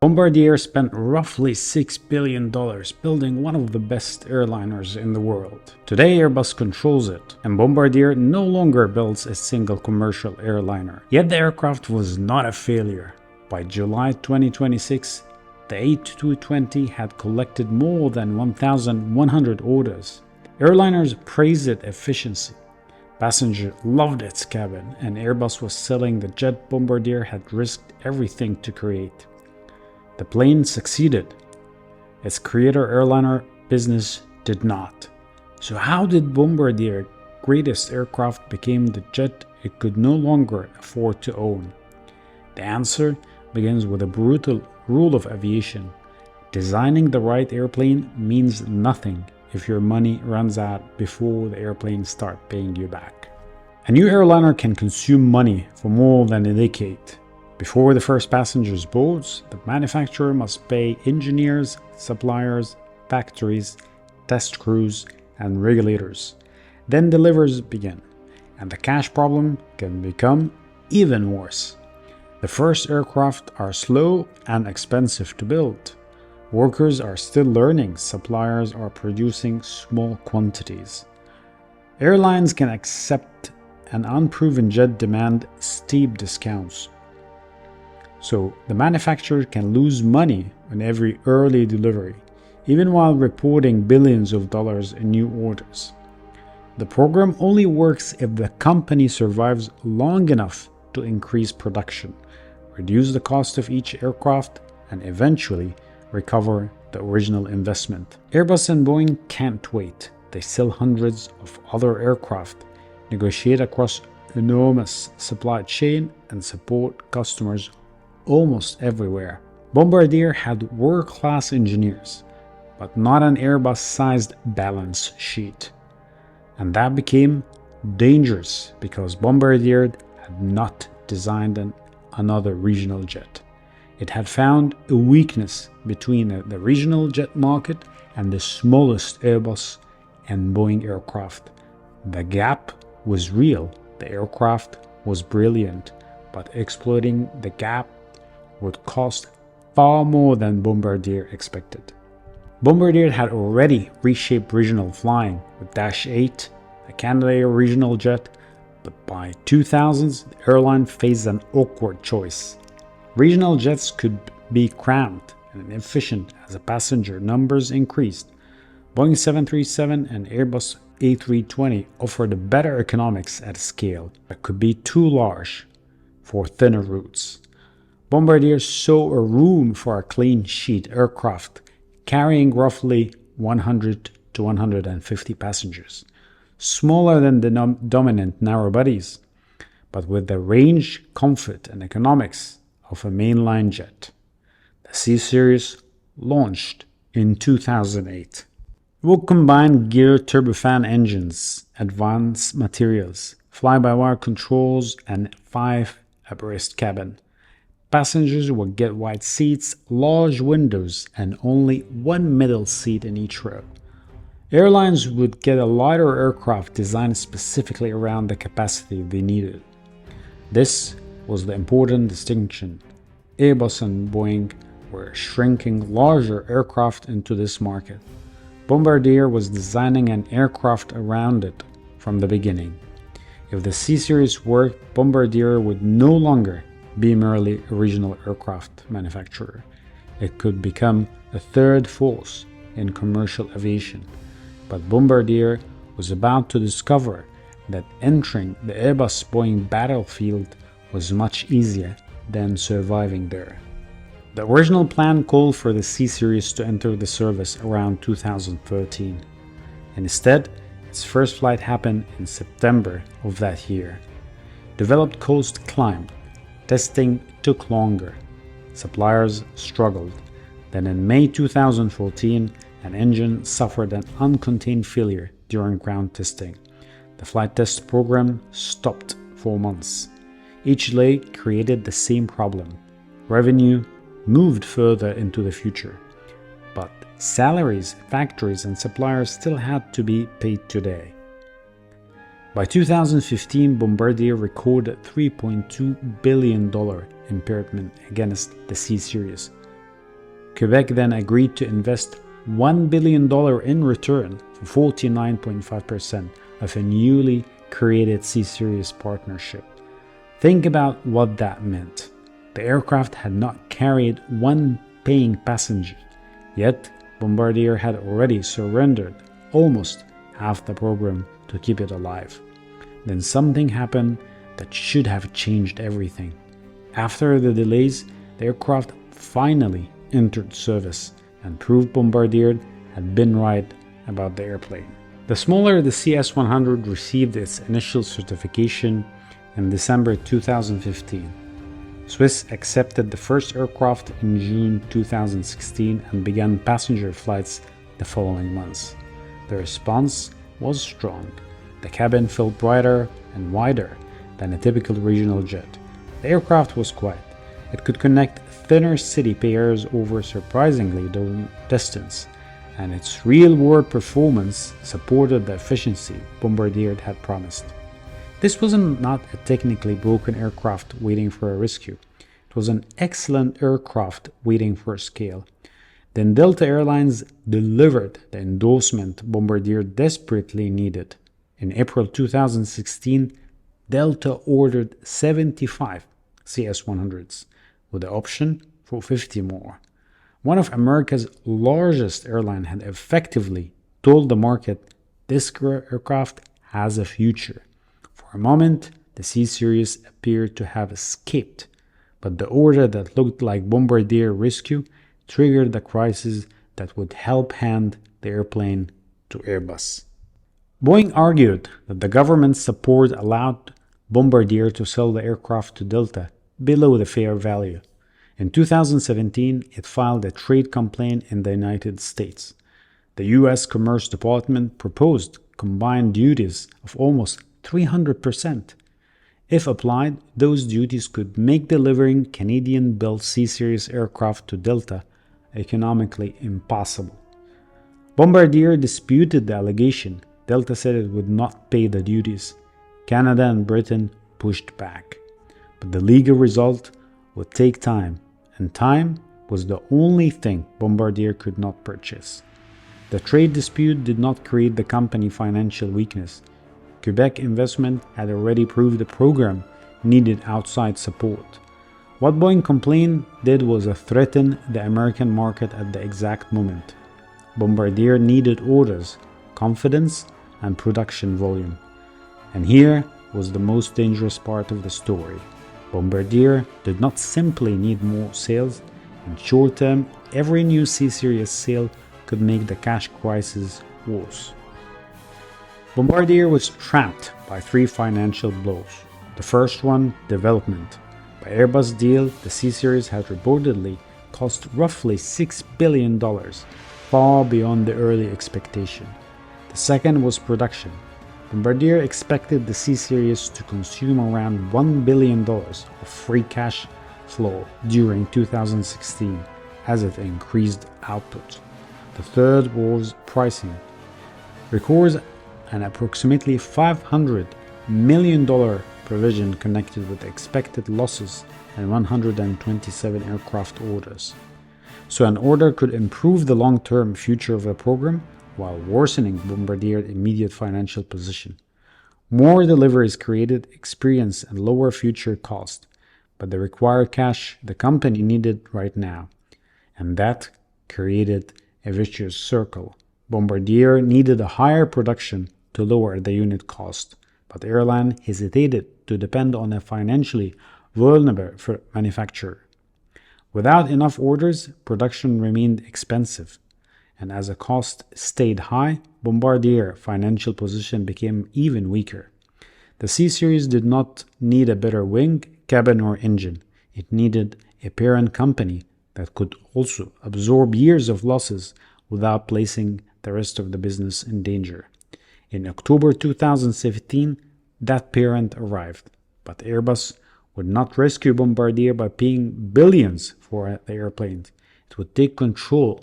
Bombardier spent roughly $6 billion building one of the best airliners in the world. Today Airbus controls it, and Bombardier no longer builds a single commercial airliner. Yet the aircraft was not a failure. By July 2026, the A220 had collected more than 1,100 orders. Airliners praised its efficiency. Passengers loved its cabin, and Airbus was selling the jet Bombardier had risked everything to create. The plane succeeded. Its creator airliner business did not. So how did Bombardier's greatest aircraft become the jet it could no longer afford to own? The answer begins with a brutal rule of aviation. Designing the right airplane means nothing if your money runs out before the airplane starts paying you back. A new airliner can consume money for more than a decade. Before the first passengers boards, the manufacturer must pay engineers, suppliers, factories, test crews, and regulators. Then deliveries begin, and the cash problem can become even worse. The first aircraft are slow and expensive to build. Workers are still learning, suppliers are producing small quantities. Airlines can accept an unproven jet demand steep discounts. So the manufacturer can lose money on every early delivery, even while reporting billions of dollars in new orders. The program only works if the company survives long enough to increase production, reduce the cost of each aircraft, and eventually recover the original investment. Airbus and Boeing can't wait. They sell hundreds of other aircraft, negotiate across enormous supply chain, and support customers almost everywhere. Bombardier had world-class engineers, but not an Airbus-sized balance sheet. And that became dangerous because Bombardier had not designed another regional jet. It had found a weakness between the regional jet market and the smallest Airbus and Boeing aircraft. The gap was real. The aircraft was brilliant, but exploiting the gap would cost far more than Bombardier expected. Bombardier had already reshaped regional flying with Dash 8, a Canadair regional jet, but by 2000s, the airline faced an awkward choice. Regional jets could be cramped and inefficient as the passenger numbers increased. Boeing 737 and Airbus A320 offered better economics at scale, but could be too large for thinner routes. Bombardier saw a room for a clean sheet aircraft carrying roughly 100 to 150 passengers, smaller than the dominant narrow bodies, but with the range, comfort, and economics of a mainline jet. The C-Series launched in 2008. It will combine geared turbofan engines, advanced materials, fly-by-wire controls, and 5-abreast cabin. Passengers will get wide seats, large windows, and only one middle seat in each row. Airlines would get a lighter aircraft designed specifically around the capacity they needed. This was the important distinction. Airbus and Boeing were shrinking larger aircraft into this market. Bombardier was designing an aircraft around it from the beginning. If the C-Series worked, Bombardier would no longer be merely a regional aircraft manufacturer. It could become a third force in commercial aviation. But Bombardier was about to discover that entering the Airbus-Boeing battlefield was much easier than surviving there. The original plan called for the C-Series to enter the service around 2013. Instead, its first flight happened in September of that year. Developed cost climbed. Testing took longer. Suppliers struggled. Then in May 2014, an engine suffered an uncontained failure during ground testing. The flight test program stopped for months. Each delay created the same problem. Revenue moved further into the future. But salaries, factories, and suppliers still had to be paid today. By 2015, Bombardier recorded $3.2 billion impairment against the C-Series, Quebec then agreed to invest $1 billion in return for 49.5% of a newly created C-Series partnership. Think about what that meant. The aircraft had not carried one paying passenger, yet Bombardier had already surrendered almost half the program to keep it alive. Then something happened that should have changed everything. After the delays, the aircraft finally entered service and proved Bombardier had been right about the airplane. The smaller the CS-100 received its initial certification in December 2015. Swiss accepted the first aircraft in June 2016 and began passenger flights the following months. The response was strong. The cabin felt brighter and wider than a typical regional jet. The aircraft was quiet. It could connect thinner city pairs over surprisingly long distance, and its real-world performance supported the efficiency Bombardier had promised. This was not a technically broken aircraft waiting for a rescue. It was an excellent aircraft waiting for scale. Then Delta Airlines delivered the endorsement Bombardier desperately needed. In April 2016, Delta ordered 75 CS-100s, with the option for 50 more. One of America's largest airlines had effectively told the market this aircraft has a future. For a moment, the C-Series appeared to have escaped, but the order that looked like Bombardier rescue triggered the crisis that would help hand the airplane to Airbus. Boeing argued that the government's support allowed Bombardier to sell the aircraft to Delta below the fair value. In 2017, it filed a trade complaint in the United States. The U.S. Commerce Department proposed combined duties of almost 300%. If applied, those duties could make delivering Canadian-built C-Series aircraft to Delta economically impossible. Bombardier disputed the allegation. Delta said it would not pay the duties. Canada and Britain pushed back. But the legal result would take time, and time was the only thing Bombardier could not purchase. The trade dispute did not create the company financial weakness. Quebec investment had already proved the program needed outside support. What Boeing complaint did was threaten the American market at the exact moment. Bombardier needed orders, confidence, and production volume. And here was the most dangerous part of the story. Bombardier did not simply need more sales. In short term, every new C-Series sale could make the cash crisis worse. Bombardier was trapped by three financial blows. The first one, development. By Airbus deal, the C-Series had reportedly cost roughly $6 billion, far beyond the early expectation. The second was production. Bombardier expected the C-Series to consume around $1 billion of free cash flow during 2016 as it increased output. The third was pricing. Records an approximately $500 million provision connected with expected losses and 127 aircraft orders. So an order could improve the long-term future of the program while worsening Bombardier's immediate financial position. More deliveries created experience and lower future cost, but the required cash the company needed right now. And that created a vicious circle. Bombardier needed a higher production to lower the unit cost, but the airline hesitated to depend on a financially vulnerable manufacturer. Without enough orders, production remained expensive, and as the cost stayed high, Bombardier's financial position became even weaker. The C-Series did not need a better wing, cabin, or engine. It needed a parent company that could also absorb years of losses without placing the rest of the business in danger. In October 2017, that parent arrived, but Airbus would not rescue Bombardier by paying billions for the airplanes. It would take control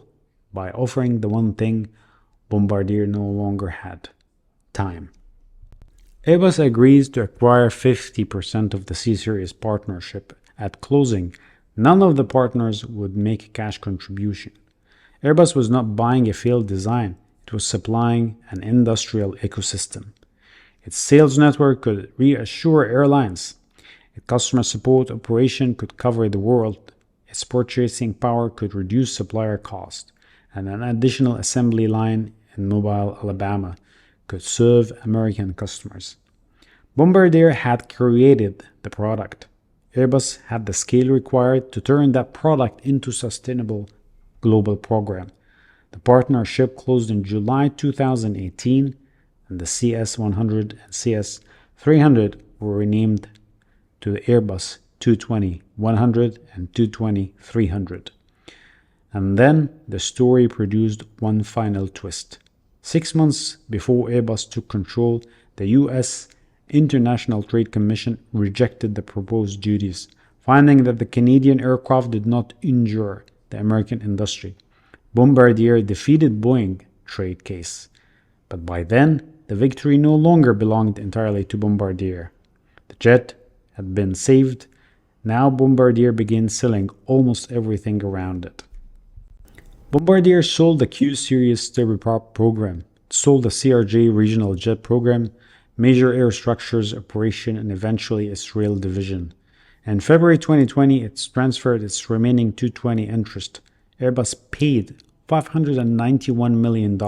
by offering the one thing Bombardier no longer had: time. Airbus agrees to acquire 50% of the C-Series partnership. At closing, None of the partners would make a cash contribution. Airbus was not buying a failed design, it was supplying an industrial ecosystem. Its sales network could reassure airlines. Its customer support operation could cover the world. Its purchasing power could reduce supplier cost. And an additional assembly line in Mobile, Alabama could serve American customers. Bombardier had created the product. Airbus had the scale required to turn that product into a sustainable global program. The partnership closed in July 2018, and the CS100 and CS300 were renamed to the Airbus A220-100 and A220-300. And then the story produced one final twist. 6 months before Airbus took control, the US International Trade Commission rejected the proposed duties, finding that the Canadian aircraft did not injure the American industry. Bombardier defeated Boeing trade case, but by then the victory no longer belonged entirely to Bombardier. The jet had been saved. Now Bombardier began selling almost everything around it. Bombardier sold the Q-Series turboprop program, sold the CRJ regional jet program, major aerostructures operation, and eventually its rail division. In February 2020, it transferred its remaining 220 interest. Airbus paid $591 million,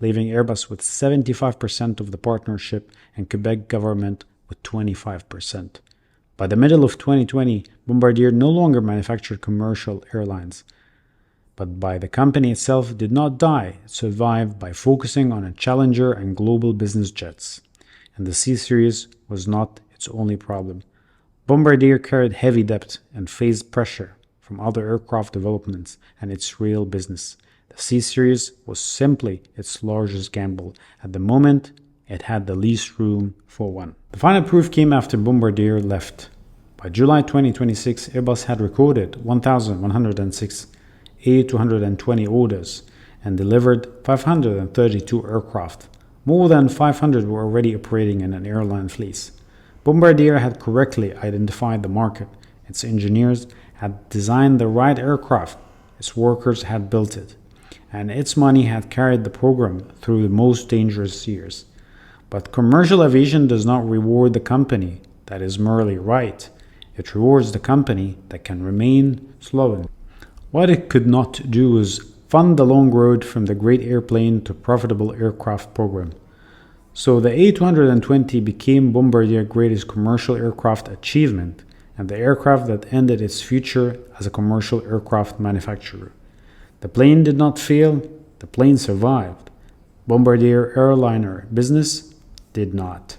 leaving Airbus with 75% of the partnership and Quebec government with 25%. By the middle of 2020, Bombardier no longer manufactured commercial airlines. But by the company itself did not die, it survived by focusing on a Challenger and global business jets. And the C-Series was not its only problem. Bombardier carried heavy debt and faced pressure from other aircraft developments and its rail business. The C-Series was simply its largest gamble. At the moment, it had the least room for one. The final proof came after Bombardier left. By July 2026, Airbus had recorded 1,106 A220 orders and delivered 532 aircraft. More than 500 were already operating in an airline fleet. Bombardier had correctly identified the market. Its engineers had designed the right aircraft. Its workers had built it. And its money had carried the program through the most dangerous years. But commercial aviation does not reward the company that is morally right. It rewards the company that can remain slow. What it could not do was fund the long road from the great airplane to profitable aircraft program. So the A220 became Bombardier's greatest commercial aircraft achievement and the aircraft that ended its future as a commercial aircraft manufacturer. The plane did not fail, the plane survived. Bombardier airliner business did not.